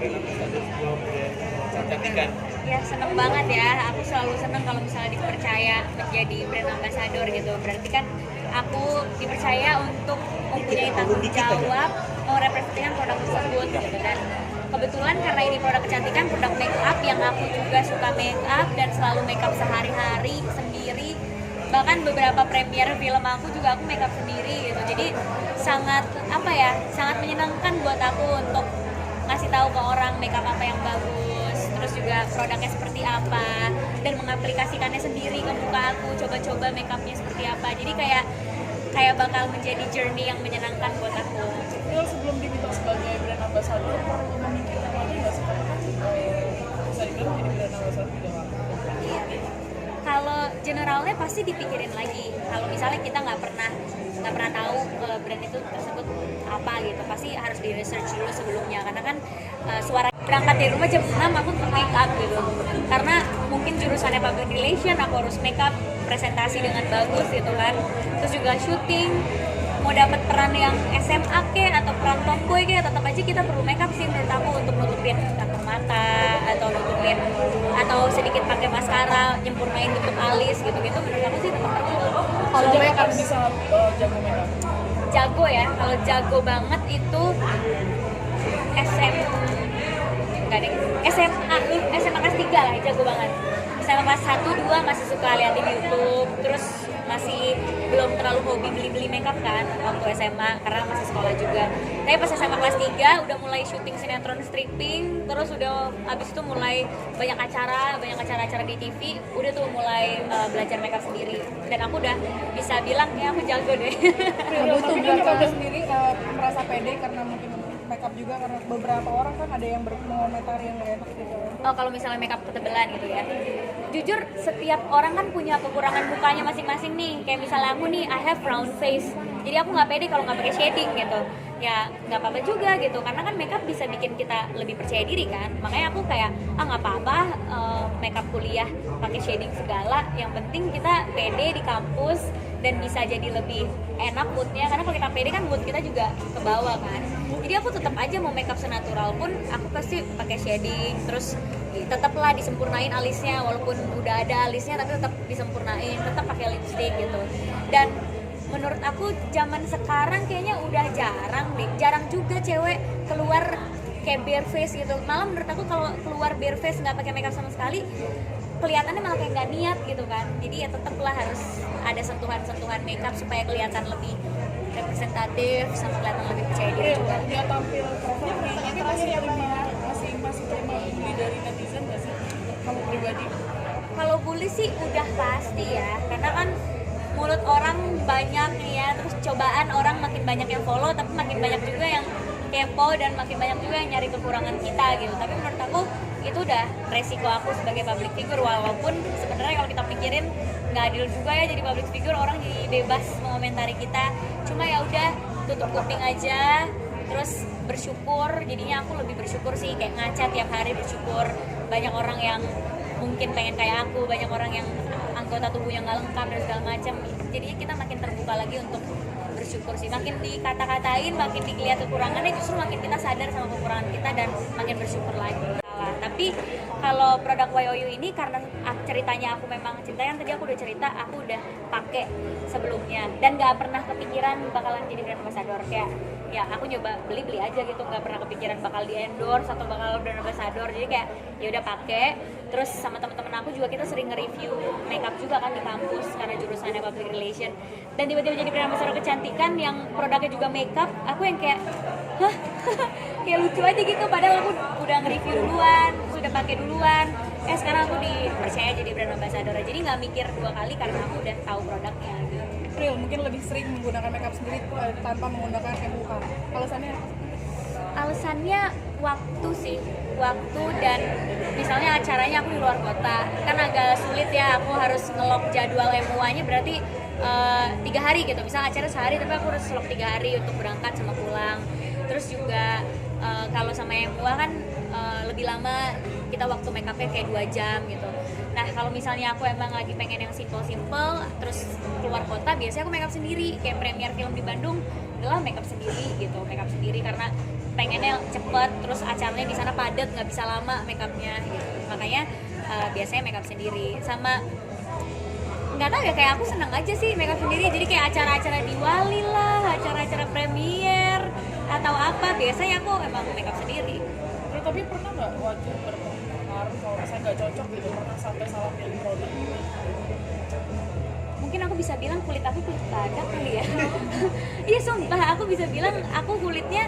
brand ambassador sebuah brand kecantikan? Ya seneng banget ya, aku selalu seneng kalau misalnya dipercaya menjadi brand ambassador gitu. Berarti kan aku dipercaya untuk mempunyai tanggung jawab merepresentasikan produk tersebut gitu. Dan kebetulan karena ini produk kecantikan, produk make up yang aku juga suka make up dan selalu make up sehari-hari sendiri. Bahkan beberapa premier film aku juga aku make up sendiri gitu. Jadi sangat sangat menyenangkan buat aku untuk ngasih tahu ke orang make up apa yang bagus, terus juga produknya seperti apa, dan mengaplikasikannya sendiri ke muka aku, coba-coba make upnya seperti apa. Jadi kayak bakal menjadi journey yang menyenangkan buat aku. Real sebelum diminta sebagai brand ambassador perlu memikirkan lagi nggak sih? Bisa dibilang jadi brand ambassador juga nggak? Iya. Kalau generalnya pasti dipikirin lagi. Kalau misalnya kita nggak pernah tahu brand itu tersebut apa gitu, pasti harus di research dulu sebelumnya. Karena kan suara berangkat dari rumah jam 6 aku ke make up gitu. Karena mungkin jurusannya public relation, aku harus make up presentasi dengan bagus gitu kan. Terus juga syuting, mau dapat peran yang SMA ke atau peran tomboy ke, tetap aja kita perlu make up sih menurut aku, untuk nutupin kantong mata atau sedikit pakai maskara, nyempurnain bentuk alis gitu-gitu. Menurut aku sih tetap perlu. Kalau make up bisa jago make up? Jago ya, kalau jago banget itu SMA kelas 3 lah, jago banget. SMA kelas 1, 2 masih suka liatin YouTube, terus masih belum terlalu hobi beli-beli makeup kan waktu SMA karena masih sekolah juga. Tapi pas SMA kelas 3 udah mulai syuting sinetron stripping, terus udah abis itu mulai banyak acara di TV, udah tuh mulai belajar makeup sendiri. Dan aku udah bisa bilang ya aku jago deh. Kamu tuh berapa sendiri merasa pede karena mungkin makeup juga, karena beberapa orang kan ada yang berkomentari yang nggak enak gitu. Oh, kalau misalnya makeup ketebelan gitu ya. Jujur setiap orang kan punya kekurangan mukanya masing-masing nih. Kayak misalnya aku nih, I have round face. Jadi aku nggak pede kalau nggak pakai shading gitu. Ya nggak apa-apa juga gitu. Karena kan makeup bisa bikin kita lebih percaya diri kan. Makanya aku kayak nggak apa-apa makeup kuliah pakai shading segala. Yang penting kita pede di kampus dan bisa jadi lebih enak moodnya. Karena kalau kita pede kan mood kita juga ke bawah kan. Jadi aku tetap aja mau makeup senatural pun aku pasti pakai shading, terus tetaplah disempurnain alisnya, walaupun udah ada alisnya tapi tetap disempurnain, tetap pakai lipstick gitu. Dan menurut aku zaman sekarang kayaknya udah jarang juga cewek keluar kayak bare face gitu. Malah menurut aku kalau keluar bare face nggak pakai makeup sama sekali, kelihatannya malah kayak nggak niat gitu kan. Jadi ya tetaplah harus ada sentuhan-sentuhan makeup supaya kelihatan lebih representatif sama kelihatan lebih percaya diri juga. Dia tampil profilnya ini masih terima bully dari netizen nggak sih kamu pribadi? Kalau bully sih udah pasti ya, karena kan mulut orang banyak nih ya, terus cobaan orang makin banyak yang follow, tapi makin banyak juga yang kepo dan makin banyak juga yang nyari kekurangan kita gitu. Tapi menurut aku itu udah resiko aku sebagai public figure, walaupun sebenarnya kalau kita pikirin nggak adil juga ya jadi public figure, orang jadi bebas mengomentari kita. Cuma ya udah tutup kuping aja, terus bersyukur. Jadinya aku lebih bersyukur sih, kayak ngaca tiap hari bersyukur. Banyak orang yang mungkin pengen kayak aku, banyak orang yang anggota tubuhnya nggak lengkap dan segala macam. Jadinya kita makin terbuka lagi untuk bersyukur sih. Makin dikata-katain, makin dilihat kekurangannya, justru makin kita sadar sama kekurangan kita dan makin bersyukur lagi. Tapi kalau produk YOU ini karena ceritanya aku memang ceritanya tadi aku udah cerita, aku udah pakai sebelumnya dan nggak pernah kepikiran bakalan jadi brand ambassador. Kayak ya aku nyoba beli aja gitu, nggak pernah kepikiran bakal di endorse atau bakal brand ambassador. Jadi kayak ya udah pakai. Terus sama teman-teman aku juga kita sering nge-review makeup juga kan di kampus karena jurusannya public relation. Dan tiba-tiba jadi brand ambassador kecantikan yang produknya juga makeup, aku yang kayak hah kayak lucu aja gitu, padahal aku udah nge-review duluan, sudah pakai duluan. Sekarang aku dipercaya jadi brand ambassador, jadi nggak mikir dua kali karena aku udah tahu produknya gitu. Real mungkin lebih sering menggunakan makeup sendiri tanpa menggunakan MUK. Alasannya apa? Alasannya waktu dan misalnya acaranya aku di luar kota kan agak sulit ya, aku harus ngelok jadwal MUA-nya berarti 3 hari gitu. Misal acara sehari tapi aku harus lock 3 hari untuk berangkat sama pulang. Terus juga kalau sama MUA kan lebih lama, kita waktu make up-nya kayak 2 jam gitu. Nah kalau misalnya aku emang lagi pengen yang simple terus keluar kota, biasanya aku make up sendiri. Kayak premier film di Bandung adalah make up sendiri gitu, make up sendiri karena pengennya cepet, terus acaranya di sana padat, nggak bisa lama makeupnya gitu. Makanya biasanya makeup sendiri. Sama nggak tahu ya, kayak aku seneng aja sih makeup sendiri. Jadi kayak acara-acara Diwali lah, acara-acara premier atau apa, biasanya aku emang makeup sendiri. Ya, tapi pernah nggak wajah berpengaruh kalau misalnya nggak cocok gitu, pernah sampai salah pilih produk? Mungkin aku bisa bilang kulit aku kulit badak kali ya. Iya sumpah, aku bisa bilang aku kulitnya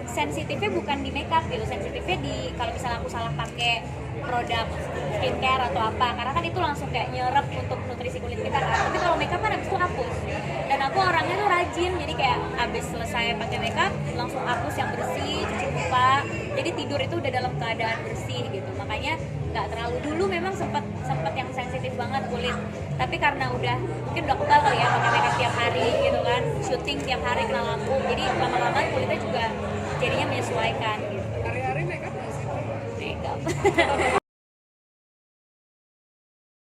sensitifnya bukan di makeup gitu, sensitifnya di kalau misalnya aku salah pakai produk skincare atau apa, karena kan itu langsung kayak nyerap untuk nutrisi kulit kita kan. Tapi kalau makeup kan abis itu hapus, dan aku orangnya tuh rajin, jadi kayak abis selesai pakai makeup langsung hapus yang bersih, cuci muka, jadi tidur itu udah dalam keadaan bersih gitu. Makanya nggak terlalu, dulu memang sempet yang sensitif banget kulit, tapi karena udah mungkin udah kebal kali ya pakai makeup tiap hari gitu kan, syuting tiap hari kena lampu, jadi lama-lama kulitnya juga jadinya menyesuaikan gitu. Hari-hari makeup nggak sih? Makeup